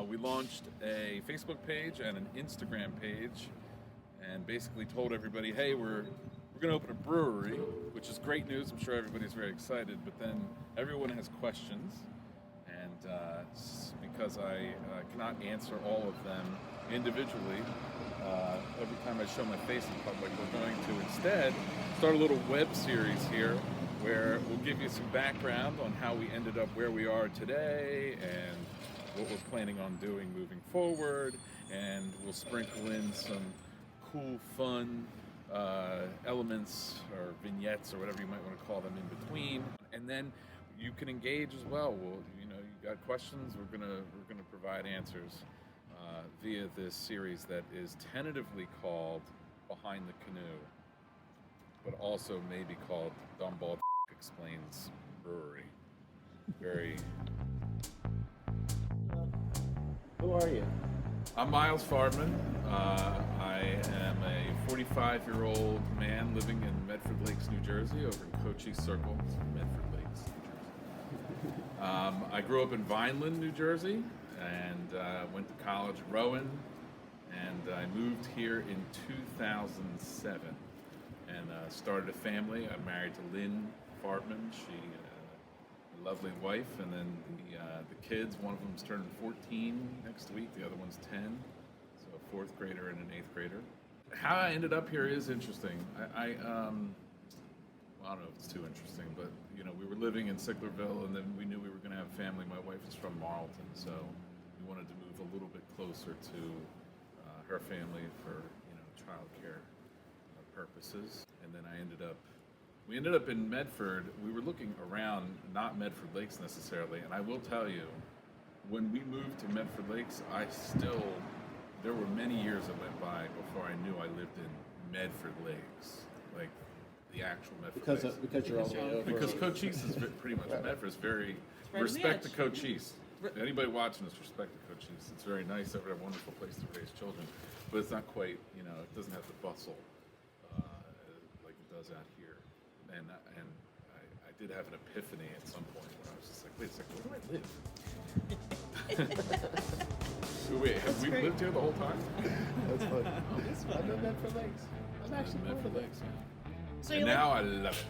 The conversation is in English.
We launched a Facebook page and an Instagram page, and basically told everybody, "Hey, we're going to open a brewery," which is great news. I'm sure everybody's very excited. But then everyone has questions, and because I cannot answer all of them individually, every time I show my face in public, we're going to instead start a little web series here where we'll give you some background on how we ended up where we are today and what we're planning on doing moving forward, and we'll sprinkle in some cool, fun elements or vignettes or whatever you might want to call them in between, and then you can engage as well. You got questions, we're gonna provide answers via this series that is tentatively called Behind the Canoe, but also may be called Dumbald Explains Brewery. Very. Who are you? I'm Miles Farbman. I am a 45-year-old man living in Medford Lakes, New Jersey, over in Cochise Circle, Medford Lakes, New Jersey. I grew up in Vineland, New Jersey, and went to college at Rowan, and I moved here in 2007 and started a family. I'm married to Lynn Farbman. She a lovely wife, and then the kids, one of them's turning 14 next week, the other one's 10, so a fourth grader and an eighth grader. How I ended up here is interesting. Well, I don't know if it's too interesting, but we were living in Sicklerville, and then we knew we were going to have a family. My wife is from Marlton, so we wanted to move a little bit closer to her family for childcare purposes, and then we ended up in Medford. We were looking around, not Medford Lakes necessarily, and I will tell you, when we moved to Medford Lakes, there were many years that went by before I knew I lived in Medford Lakes, like the actual Medford Lakes. Because you're all the way over. Because Cochise is pretty much Medford. It's very, respect to Cochise. Anybody watching this, respect to Cochise. It's very nice. It's a wonderful place to raise children, but it's not quite, it doesn't have the bustle like it does out here. And I did have an epiphany at some point where I was just like, wait a second, where do I live? Wait, have we lived here the whole time? That's funny. I'm in Medford Lakes. I'm actually Medford Lakes, yeah. So And now I love it.